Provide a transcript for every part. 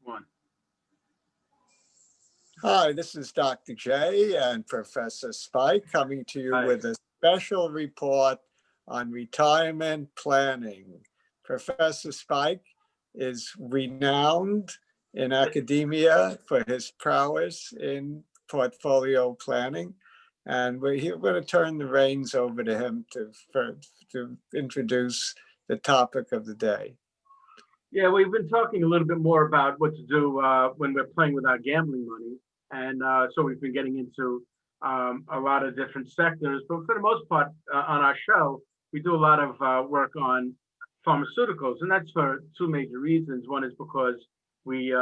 One. Hi, this is Dr. J and Professor Spike coming to you Hi. with a special report on retirement planning. Professor Spike is renowned in academia for his prowess in portfolio planning. And we're going to turn the reins over to him to introduce the topic of the day. Yeah, we've been talking a little bit more about what to do when we're playing with our gambling money. And so we've been getting into a lot of different sectors. But for the most part, on our show, we do a lot of work on pharmaceuticals. And that's for two major reasons. One is because we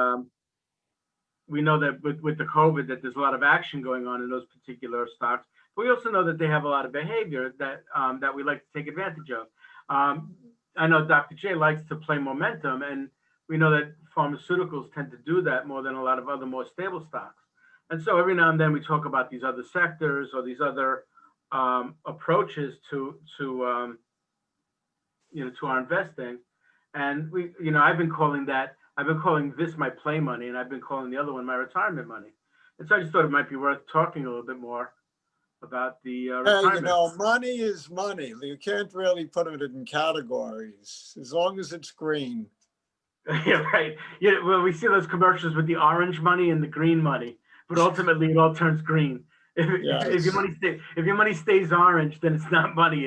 we know that with the COVID, that there's a lot of action going on in those particular stocks. But we also know that they have a lot of behavior that we like to take advantage of. I know Dr. J likes to play momentum, and we know that pharmaceuticals tend to do that more than a lot of other more stable stocks. And so every now and then we talk about these other sectors or these other approaches to to our investing. And I've been calling this my play money, and I've been calling the other one my retirement money. And so I just thought it might be worth talking a little bit more about the retirement. Money is money. You can't really put it in categories as long as it's green. Yeah, right. Yeah, well, we see those commercials with the orange money and the green money, but ultimately it all turns green. If your money stays orange, then it's not money.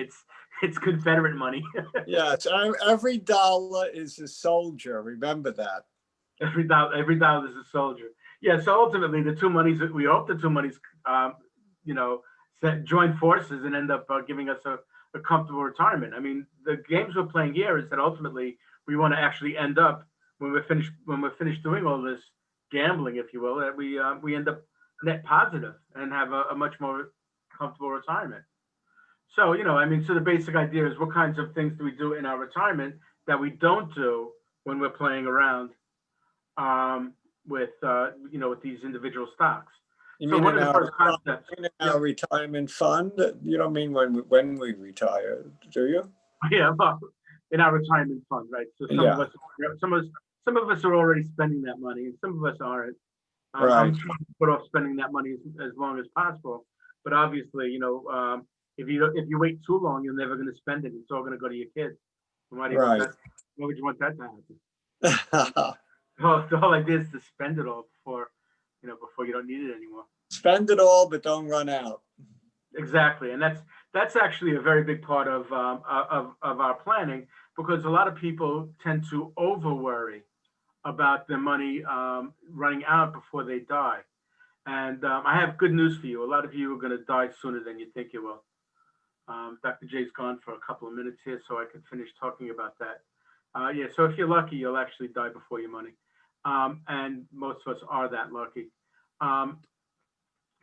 It's Confederate money. Yeah, every dollar is a soldier. Remember that. Every dollar is a soldier. Yeah. So ultimately, we hope the two monies, join forces and end up giving us a comfortable retirement. I mean, the games we're playing here is that ultimately we want to actually end up when we're finished doing all this gambling, if you will, that we end up net positive and have a much more comfortable retirement. So, so the basic idea is what kinds of things do we do in our retirement that we don't do when we're playing around with these individual stocks. You So mean one in of the first concepts, our retirement fund? You don't mean when we retire, do you? yeah, well, in our retirement fund, right? So some of us are already spending that money, and some of us aren't. Right. I'm trying to put off spending that money as long as possible, but obviously, if you wait too long, you're never going to spend it. It's all going to go to your kids. Why do you want Right. that? Why would you want that to happen? Well, the whole idea is to spend it all before you don't need it anymore. Spend it all, but don't run out. Exactly, and that's actually a very big part of our planning, because a lot of people tend to over worry about their money running out before they die. And I have good news for you. A lot of you are going to die sooner than you think you will. Dr. J's gone for a couple of minutes here, so I can finish talking about that. Yeah, so if you're lucky, you'll actually die before your money. And most of us are that lucky.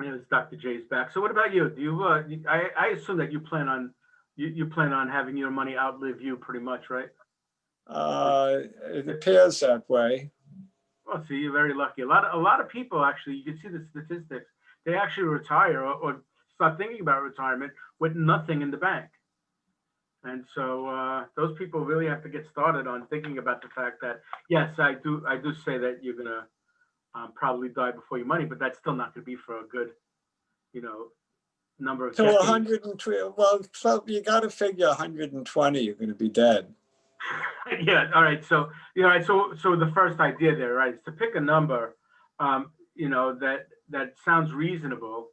It's Dr. J's back. So what about you? Do you? I assume that you plan on having your money outlive you, pretty much, right? It appears that way. Well, see, you're very lucky. A lot of people actually, you can see the statistics. They actually retire or start thinking about retirement with nothing in the bank. And so those people really have to get started on thinking about the fact that, yes, I do say that you're gonna probably die before your money, but that's still not going to be for a good, number of So decades. 120. Well, so you got to figure 120. You're going to be dead. Yeah. All right. So so the first idea there, right, is to pick a number, that sounds reasonable,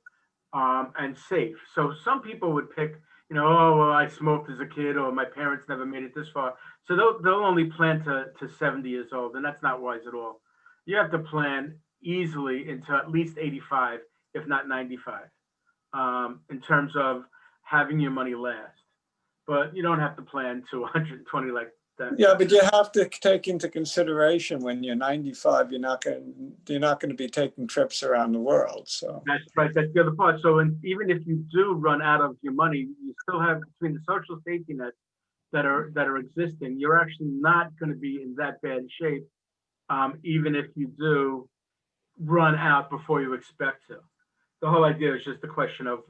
and safe. So some people would pick, oh well, I smoked as a kid, or my parents never made it this far, so they'll only plan to 70 years old, and that's not wise at all. You have to plan easily into at least 85, if not 95, in terms of having your money last. But you don't have to plan to 120 like that. Yeah, but you have to take into consideration when you're 95, you're not going to be taking trips around the world. So that's right. That's the other part. So, even if you do run out of your money, you still have, between the social safety nets that are existing, you're actually not going to be in that bad shape, even if you do run out before you expect to. The whole idea is just a question of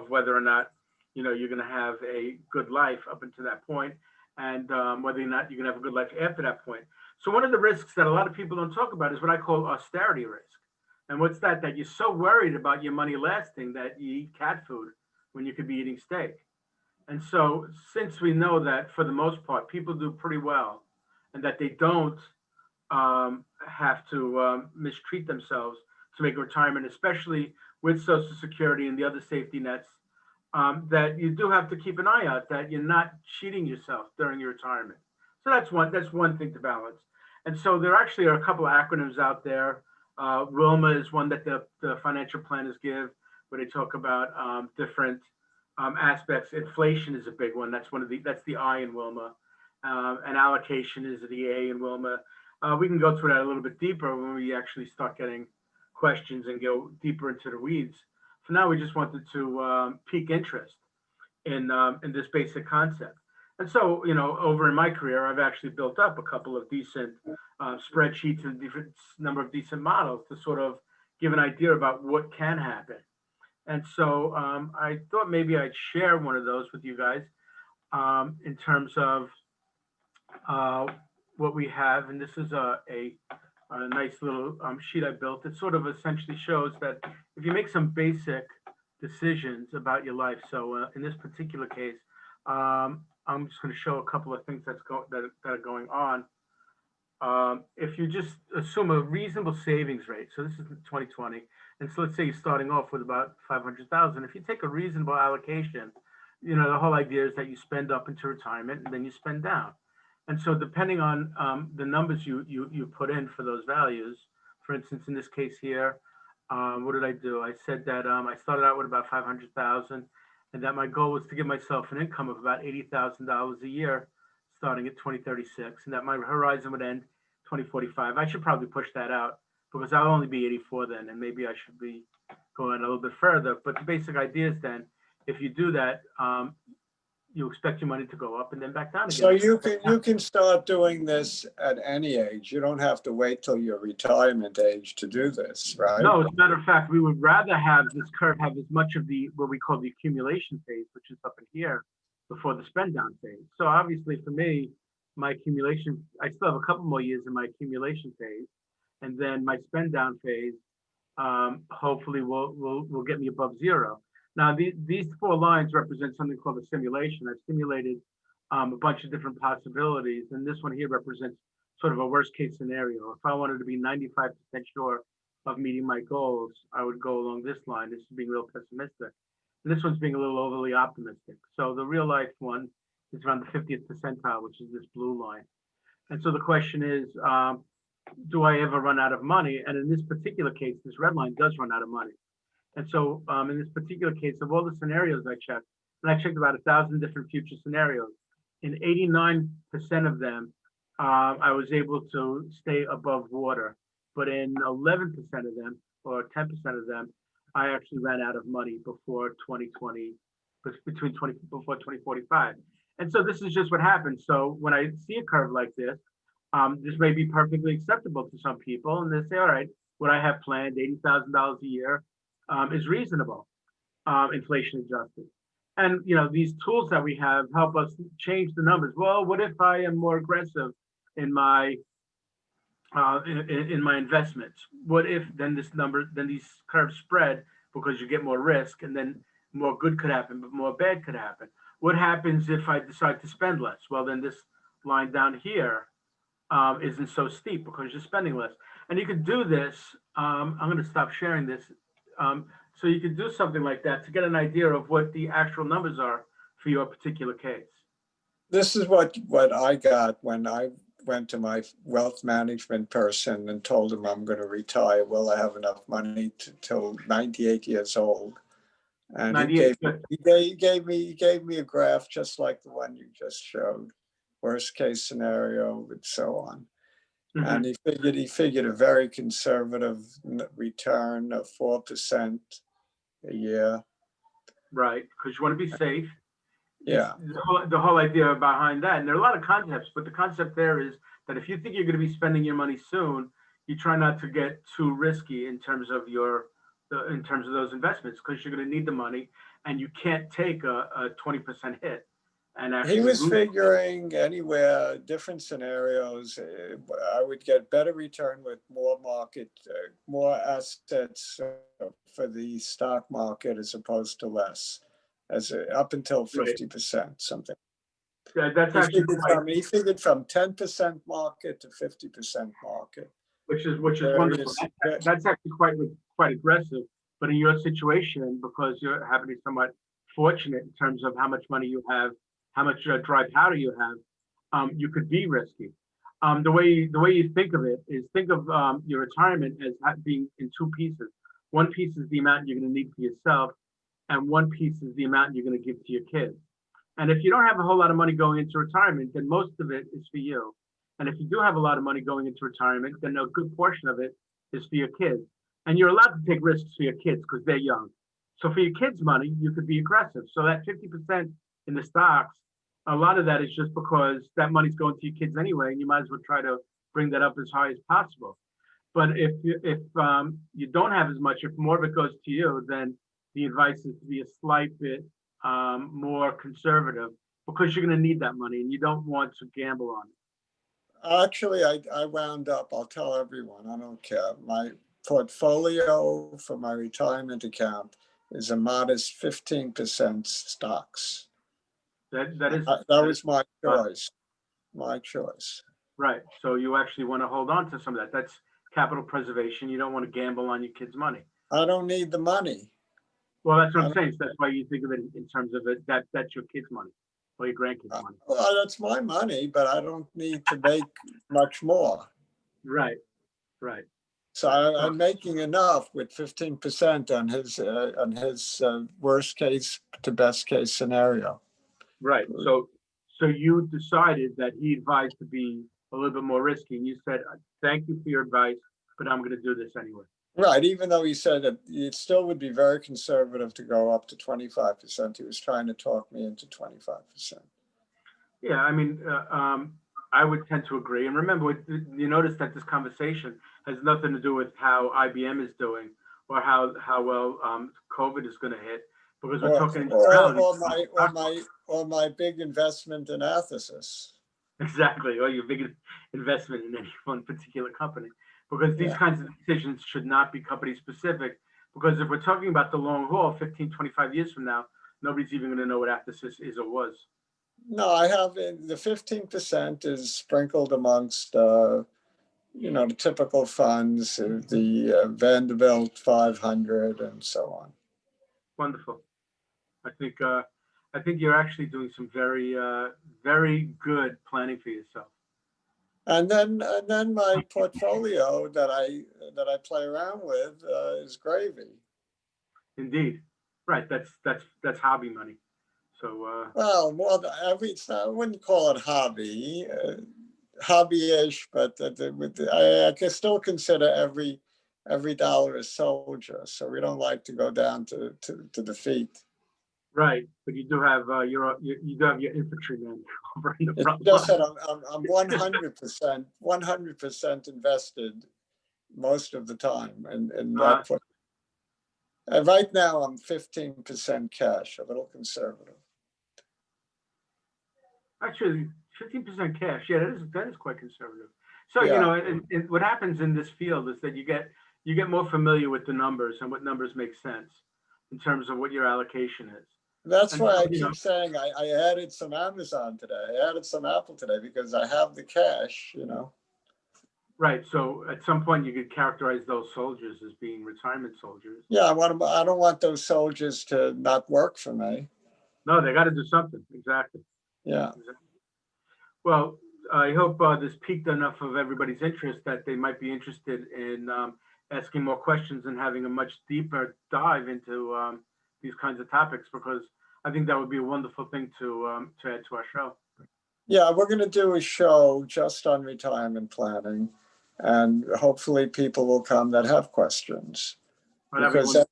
whether or not you're going to have a good life up until that point, and whether or not you're going to have a good life after that point. So one of the risks that a lot of people don't talk about is what I call austerity risk. And what's that? That you're so worried about your money lasting that you eat cat food when you could be eating steak. And so since we know that for the most part, people do pretty well and that they don't have to mistreat themselves to make retirement, especially with Social Security and the other safety nets, that you do have to keep an eye out that you're not cheating yourself during your retirement. So that's one thing to balance. And so there actually are a couple of acronyms out there. WILMA is one that the financial planners give, where they talk about different aspects. Inflation is a big one. That's the I in WILMA, and allocation is the A in WILMA. We can go through that a little bit deeper when we actually start getting questions and go deeper into the weeds. For now, we just wanted to pique interest in this basic concept. And so, over in my career, I've actually built up a couple of decent spreadsheets and different number of decent models to sort of give an idea about what can happen. And so I thought maybe I'd share one of those with you guys in terms of what we have. And this is a nice little sheet I built. It sort of essentially shows that if you make some basic decisions about your life. So in this particular case, I'm just going to show a couple of things that are going on. If you just assume a reasonable savings rate, so this is 2020, and so let's say you're starting off with about 500,000. If you take a reasonable allocation, the whole idea is that you spend up into retirement and then you spend down. And so depending on the numbers you put in for those values, for instance, in this case here, what did I do? I said that I started out with about 500,000, and that my goal was to give myself an income of about $80,000 a year, starting at 2036, and that my horizon would end 2045. I should probably push that out because I'll only be 84 then, and maybe I should be going a little bit further. But the basic idea is then, if you do that, you expect your money to go up and then back down again. So you can start doing this at any age. You don't have to wait till your retirement age to do this, right? No, as a matter of fact, we would rather have this curve have as much of the what we call the accumulation phase, which is up in here, before the spend down phase. So obviously for me, my accumulation, I still have a couple more years in my accumulation phase, and then my spend down phase hopefully will get me above zero. Now, these four lines represent something called a simulation. I've simulated a bunch of different possibilities, and this one here represents sort of a worst case scenario. If I wanted to be 95% sure of meeting my goals, I would go along this line. This is being real pessimistic. And this one's being a little overly optimistic. So the real life one is around the 50th percentile, which is this blue line. And so the question is, do I ever run out of money? And in this particular case, this red line does run out of money. And so in this particular case, of all the scenarios I checked, and I checked about 1,000 different future scenarios, in 89% of them, I was able to stay above water. But in 11% of them, or 10% of them, I actually ran out of money before 2020, before 2045. And so this is just what happens. So when I see a curve like this may be perfectly acceptable to some people. And they say, all right, what I have planned, $80,000 a year, is reasonable, inflation adjusted. And these tools that we have help us change the numbers. Well, what if I am more aggressive in my in my investments? What if then these curves spread because you get more risk, and then more good could happen, but more bad could happen? What happens if I decide to spend less? Well, then this line down here isn't so steep because you're spending less. And you could do this. I'm going to stop sharing this. So you could do something like that to get an idea of what the actual numbers are for your particular case. This is what I got when I went to my wealth management person and told him I'm going to retire. Will I have enough money till 98 years old? And he gave me a graph just like the one you just showed, worst case scenario and so on. Mm-hmm. And he figured a very conservative return of 4% a year. Right, because you want to be safe. Yeah. The whole idea behind that, and there are a lot of concepts, but the concept there is that if you think you're going to be spending your money soon, you try not to get too risky in terms of those investments, because you're going to need the money, and you can't take a 20% hit. and He actually was move. figuring anywhere, different scenarios, I would get better return with more market, more assets for the stock market as opposed to less, up until Right. 50%, something. That's actually quite, He figured from 10% market to 50% market. which is wonderful. That's actually quite aggressive. But in your situation, because you're happen to be somewhat fortunate in terms of how much money you have, how much dry powder you have, you could be risky. The way you think of it is think of your retirement as being in two pieces. One piece is the amount you're going to need for yourself, and one piece is the amount you're going to give to your kids. And if you don't have a whole lot of money going into retirement, then most of it is for you. And if you do have a lot of money going into retirement, then a good portion of it is for your kids. And you're allowed to take risks for your kids because they're young. So for your kids' money, you could be aggressive. So that 50% in the stocks, a lot of that is just because that money's going to your kids anyway, and you might as well try to bring that up as high as possible. But if you don't have as much, if more of it goes to you, then the advice is to be a slight bit more conservative because you're going to need that money and you don't want to gamble on it. Actually, I wound up, I'll tell everyone, I don't care. My portfolio for my retirement account is a modest 15% stocks. That is That was my choice. My choice. right. So you actually want to hold on to some of that. That's capital preservation. You don't want to gamble on your kids' money. I don't need the money. Well, that's what I'm saying. So that's why you think of it in terms of it that's your kids' money or your grandkids' money. Well, that's my money, but I don't need to make much more. Right. Right. So I'm making enough with 15% on his worst case to best case scenario. Right. So you decided that he advised to be a little bit more risky, and you said, "Thank you for your advice, but I'm going to do this anyway." Right. Even though he said that it still would be very conservative to go up to 25%, he was trying to talk me into 25%. Yeah, I mean, I would tend to agree. And remember, you notice that this conversation has nothing to do with how IBM is doing or how well COVID is going to hit, because we're talking or my big investment in Athesis. Exactly, or your biggest investment in any one particular company, because these kinds of decisions should not be company specific. Because if we're talking about the long haul, 15, 25 years from now, nobody's even going to know what Athesis is or was. No, I have the 15% is sprinkled amongst, the typical funds, the Vanderbilt 500 and so on. Wonderful. I think you're actually doing some very, very good planning for yourself. And then my portfolio that I play around with is gravy. Indeed, right. That's hobby money. So well, I wouldn't call it hobby, hobby-ish, but I can still consider every dollar a soldier. So we don't like to go down to defeat. Right, but you do have you do have your infantrymen over in the front just line. that I'm 100% invested most of the time, and that. Right now I'm 15% cash, a little conservative. Actually, 15% cash. Yeah, that is quite conservative. So yeah. And what happens in this field is that you get more familiar with the numbers and what numbers make sense in terms of what your allocation is. That's why I keep saying I added some Amazon today. I added some Apple today because I have the cash, Right. So at some point you could characterize those soldiers as being retirement soldiers. Yeah, I don't want those soldiers to not work for me. No, they got to do something. Exactly. Yeah. Exactly. Well, I hope this piqued enough of everybody's interest that they might be interested in asking more questions and having a much deeper dive into these kinds of topics, because I think that would be a wonderful thing to add to our show. Yeah, we're going to do a show just on retirement planning, and hopefully people will come that have questions, because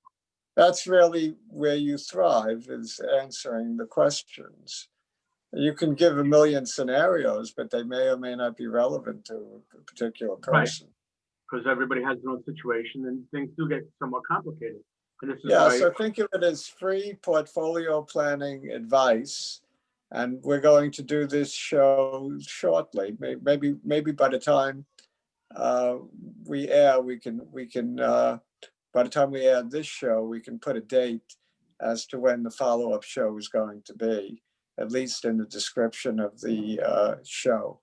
that's really where you thrive, is answering the questions. You can give a million scenarios, but they may or may not be relevant to a particular person. Right. Because everybody has their own situation and things do get somewhat complicated. And this is so think of it as free portfolio planning advice And we're going to do this show shortly. Maybe by the time we air, by the time we air this show, we can put a date as to when the follow-up show is going to be, at least in the description of the show,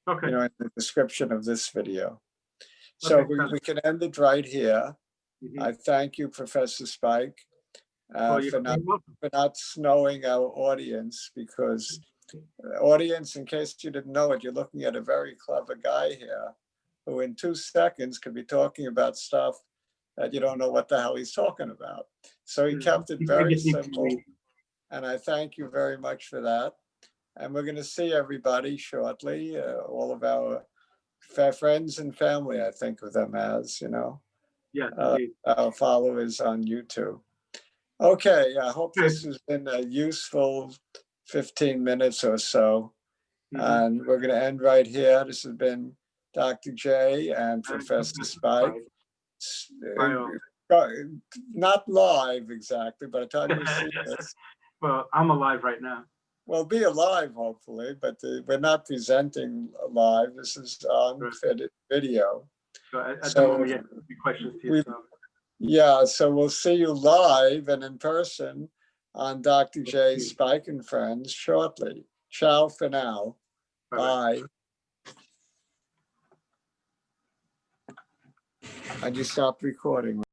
Okay. in the description of this video. So Okay, we can end it right here. Mhm. I thank you, Professor Spike, Well, you're for not very welcome. snowing our audience, because audience, in case you didn't know it, you're looking at a very clever guy here who in 2 seconds could be talking about stuff that you don't know what the hell he's talking about. So he kept it very simple, and I thank you very much for that. And we're going to see everybody shortly, all of our friends and family, I think of them as, Yes, indeed. our followers on YouTube. Okay, I hope Okay. this has been a useful 15 minutes or so. Mhm. And we're going to end right here. This has been Dr. J and Professor Spike. Bye Not live exactly by the time you see this. Well, I'm alive right now. We'll be alive, hopefully, but we're not presenting live. This is on Right. video. So at the So moment, you have any questions to we- yourself. Yeah, so we'll see you live and in person on Dr. J Spike and Friends shortly. Ciao for now. Bye-bye. Bye. And you stop recording.